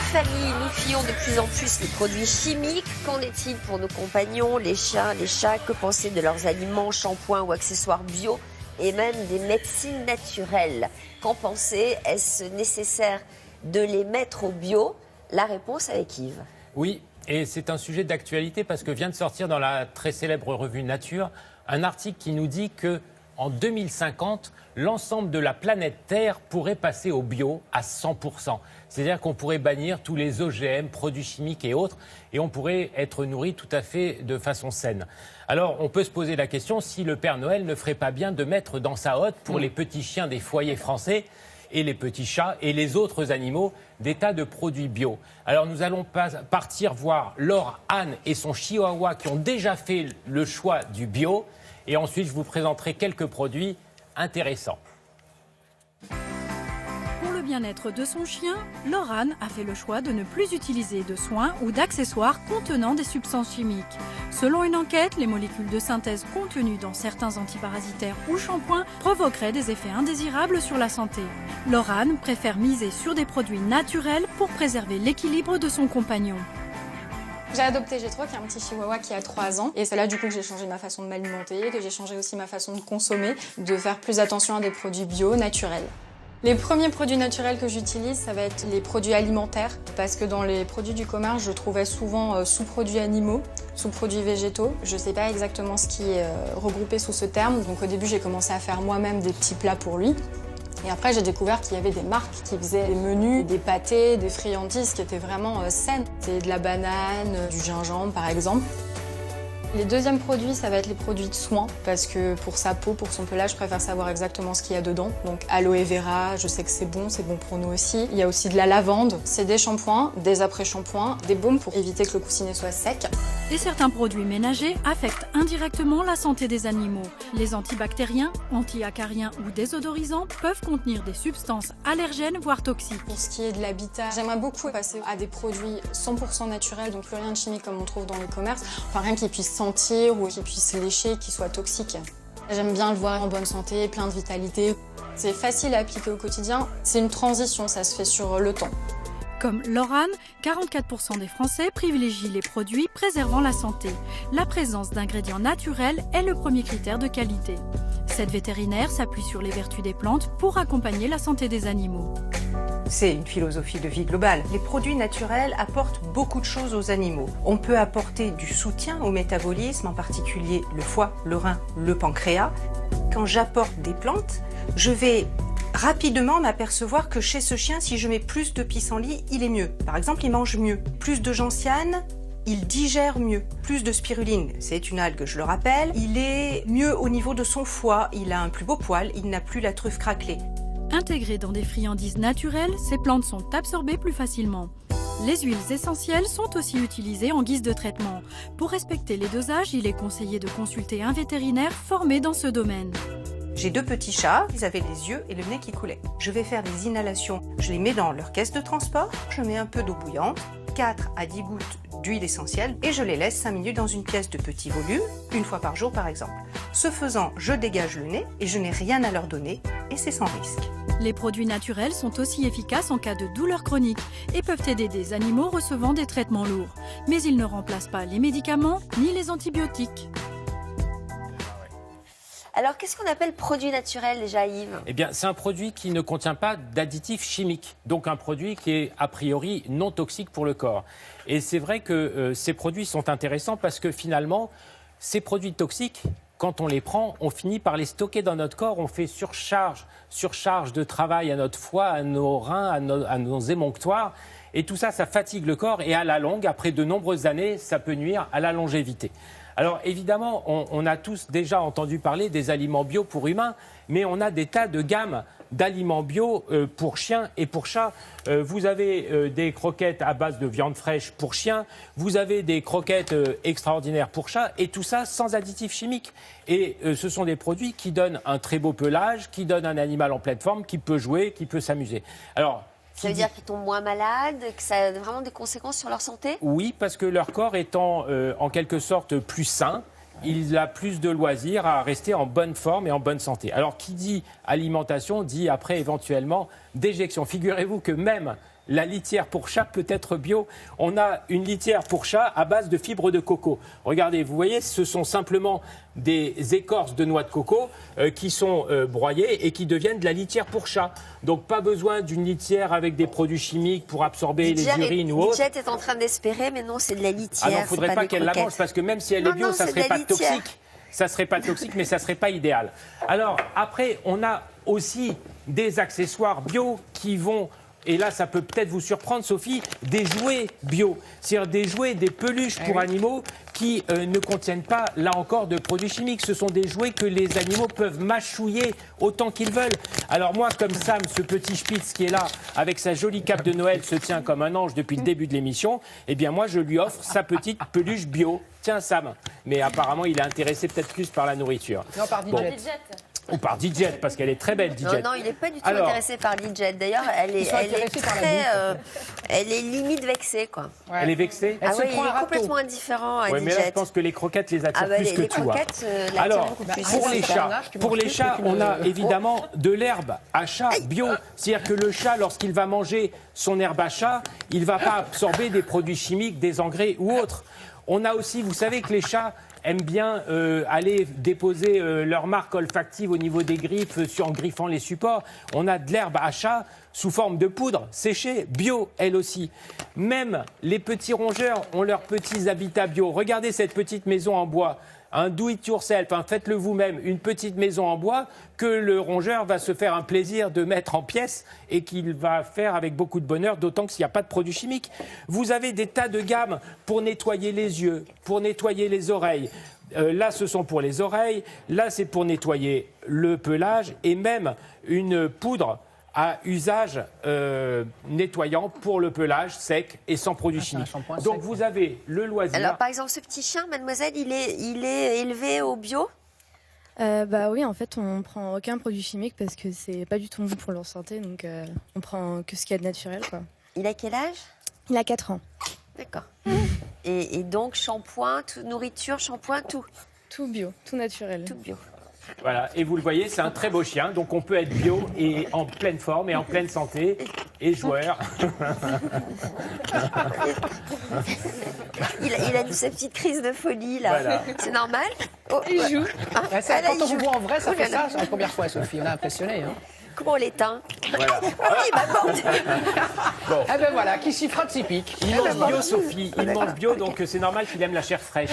famille, nous fuyons de plus en plus les produits chimiques. Qu'en est-il pour nos compagnons, les chiens, les chats? Que penser de leurs aliments, shampoings ou accessoires bio et même des médecines naturelles? Qu'en penser? Est-ce nécessaire de les mettre au bio? La réponse avec Yves. Oui, et c'est un sujet d'actualité parce que vient de sortir dans la très célèbre revue Nature un article qui nous dit que en 2050, l'ensemble de la planète Terre pourrait passer au bio à 100%. C'est-à-dire qu'on pourrait bannir tous les OGM, produits chimiques et autres, et on pourrait être nourri tout à fait de façon saine. Alors, on peut se poser la question si le Père Noël ne ferait pas bien de mettre dans sa hotte pour les petits chiens des foyers français et les petits chats et les autres animaux des tas de produits bio. Alors, nous allons partir voir Laure, Anne et son chihuahua qui ont déjà fait le choix du bio. Et ensuite, je vous présenterai quelques produits intéressants. Pour le bien-être de son chien, Laurane a fait le choix de ne plus utiliser de soins ou d'accessoires contenant des substances chimiques. Selon une enquête, les molécules de synthèse contenues dans certains antiparasitaires ou shampoings provoqueraient des effets indésirables sur la santé. Laurane préfère miser sur des produits naturels pour préserver l'équilibre de son compagnon. J'ai adopté Gétro, qui est un petit chihuahua qui a 3 ans. Et c'est là du coup que j'ai changé ma façon de m'alimenter, que j'ai changé aussi ma façon de consommer, de faire plus attention à des produits bio, naturels. Les premiers produits naturels que j'utilise, ça va être les produits alimentaires, parce que dans les produits du commerce, je trouvais souvent sous-produits animaux, sous-produits végétaux. Je ne sais pas exactement ce qui est regroupé sous ce terme, donc au début j'ai commencé à faire moi-même des petits plats pour lui. Et après, j'ai découvert qu'il y avait des marques qui faisaient des menus, des pâtés, des friandises qui étaient vraiment saines. C'est de la banane, du gingembre par exemple. Les deuxièmes produits, ça va être les produits de soins, parce que pour sa peau, pour son pelage, je préfère savoir exactement ce qu'il y a dedans. Donc aloe vera, je sais que c'est bon pour nous aussi. Il y a aussi de la lavande, c'est des shampoings, des après-shampoings, des baumes pour éviter que le coussinet soit sec. Et certains produits ménagers affectent indirectement la santé des animaux. Les antibactériens, anti-acariens ou désodorisants peuvent contenir des substances allergènes, voire toxiques. Pour ce qui est de l'habitat, j'aimerais beaucoup passer à des produits 100% naturels, donc plus rien de chimique comme on trouve dans les commerces. Enfin, rien qui puisse sentir ou qui puisse lécher, qui soit toxique. J'aime bien le voir en bonne santé, plein de vitalité. C'est facile à appliquer au quotidien. C'est une transition, ça se fait sur le temps. Comme Laurane, 44% des Français privilégient les produits préservant la santé. La présence d'ingrédients naturels est le premier critère de qualité. Cette vétérinaire s'appuie sur les vertus des plantes pour accompagner la santé des animaux. C'est une philosophie de vie globale. Les produits naturels apportent beaucoup de choses aux animaux. On peut apporter du soutien au métabolisme, en particulier le foie, le rein, le pancréas. Quand j'apporte des plantes, je vais rapidement m'apercevoir que chez ce chien, si je mets plus de pissenlit, il est mieux. Par exemple, il mange mieux. Plus de gentiane, il digère mieux. Plus de spiruline, c'est une algue, je le rappelle. Il est mieux au niveau de son foie, il a un plus beau poil, il n'a plus la truffe craquelée. Intégrées dans des friandises naturelles, ces plantes sont absorbées plus facilement. Les huiles essentielles sont aussi utilisées en guise de traitement. Pour respecter les dosages, il est conseillé de consulter un vétérinaire formé dans ce domaine. J'ai 2 petits chats, ils avaient les yeux et le nez qui coulaient. Je vais faire des inhalations, je les mets dans leur caisse de transport, je mets un peu d'eau bouillante, 4 à 10 gouttes d'huile essentielle et je les laisse 5 minutes dans une pièce de petit volume, une fois par jour par exemple. Ce faisant, je dégage le nez et je n'ai rien à leur donner et c'est sans risque. Les produits naturels sont aussi efficaces en cas de douleur chronique et peuvent aider des animaux recevant des traitements lourds. Mais ils ne remplacent pas les médicaments ni les antibiotiques. Alors, qu'est-ce qu'on appelle produit naturel déjà, Yves? Eh bien, c'est un produit qui ne contient pas d'additifs chimiques. Donc, un produit qui est a priori non toxique pour le corps. Et c'est vrai que ces produits sont intéressants parce que finalement, ces produits toxiques, quand on les prend, on finit par les stocker dans notre corps. On fait surcharge de travail à notre foie, à nos reins, à nos émonctoires. Et tout ça, ça fatigue le corps. Et à la longue, après de nombreuses années, ça peut nuire à la longévité. Alors évidemment, on a tous déjà entendu parler des aliments bio pour humains, mais on a des tas de gammes d'aliments bio pour chiens et pour chats. Vous avez des croquettes à base de viande fraîche pour chiens, vous avez des croquettes extraordinaires pour chats, et tout ça sans additifs chimiques. Et ce sont des produits qui donnent un très beau pelage, qui donnent un animal en pleine forme, qui peut jouer, qui peut s'amuser. Alors, ça veut dire qu'ils tombent moins malades, que ça a vraiment des conséquences sur leur santé? Oui, parce que leur corps étant en quelque sorte plus sain, il a plus de loisirs à rester en bonne forme et en bonne santé. Alors, qui dit alimentation dit après éventuellement déjection. Figurez-vous que même la litière pour chat peut être bio. On a une litière pour chat à base de fibres de coco. Regardez, vous voyez, ce sont simplement des écorces de noix de coco qui sont broyées et qui deviennent de la litière pour chat. Donc pas besoin d'une litière avec des produits chimiques pour absorber les urines ou autre. Lidjet est en train d'espérer, mais non, c'est de la litière. Ah non, il ne faudrait pas qu'elle la mange parce que même si elle est bio, ça ne serait pas toxique. Ça ne serait pas toxique, mais ça ne serait pas idéal. Alors, après, on a aussi des accessoires bio qui vont, et là, ça peut peut-être vous surprendre, Sophie, des jouets bio. C'est-à-dire des jouets, des peluches pour animaux qui ne contiennent pas, là encore, de produits chimiques. Ce sont des jouets que les animaux peuvent mâchouiller autant qu'ils veulent. Alors moi, comme Sam, ce petit Spitz qui est là, avec sa jolie cape de Noël, se tient comme un ange depuis le début de l'émission, eh bien moi, je lui offre sa petite peluche bio. Tiens, Sam. Mais apparemment, il est intéressé peut-être plus par la nourriture. Non, par Lidjet. Ou par Lidjet, parce qu'elle est très belle, Lidjet. Non, il n'est pas du tout intéressé par Lidjet. D'ailleurs, elle est limite vexée, quoi. Ouais. Elle est vexée. Ah oui, il est complètement indifférent à Ouais, mais là, je Lidjet. pense que les croquettes les attirent plus que les tout. croquettes l'attirent Alors, beaucoup plus. pour les chats, on a évidemment de l'herbe à chat bio. C'est-à-dire que le chat, lorsqu'il va manger son herbe à chat, il ne va pas absorber des produits chimiques, des engrais ou autres. On a aussi, vous savez que les chats aiment bien aller déposer leur marque olfactive au niveau des griffes en griffant les supports. On a de l'herbe à chat sous forme de poudre séchée, bio, elle aussi. Même les petits rongeurs ont leurs petits habitats bio. Regardez cette petite maison en bois. Un do it yourself, faites-le vous-même, une petite maison en bois que le rongeur va se faire un plaisir de mettre en pièces et qu'il va faire avec beaucoup de bonheur, d'autant qu'il n'y a pas de produits chimiques. Vous avez des tas de gammes pour nettoyer les yeux, pour nettoyer les oreilles. Là, ce sont pour les oreilles, là, c'est pour nettoyer le pelage et même une poudre à usage nettoyant pour le pelage sec et sans produits chimiques. Donc vous avez le loisir. Alors par exemple, ce petit chien, mademoiselle, il est élevé au bio? Bah oui, en fait, on prend aucun produit chimique parce que c'est pas du tout bon pour leur santé, donc on prend que ce qu'il y a de naturel, quoi. Il a quel âge? Il a 4 ans. D'accord. Et donc shampoing, nourriture, shampoing, tout? Tout bio, tout naturel. Tout bio. Voilà, et vous le voyez, c'est un très beau chien, donc on peut être bio et en pleine forme et en pleine santé et joueur. Il a sa petite crise de folie là. Voilà. C'est normal? Il joue. Quand on vous voit en vrai, ça fait ça. C'est la première fois, Sophie. On a impressionné. Hein. Comment on l'éteint? Voilà. Oui, ma bande. Bon. Eh ben voilà, qui s'y frotte s'y pique. Il mange bio, Sophie. Il mange bio, donc c'est normal qu'il aime la chair fraîche.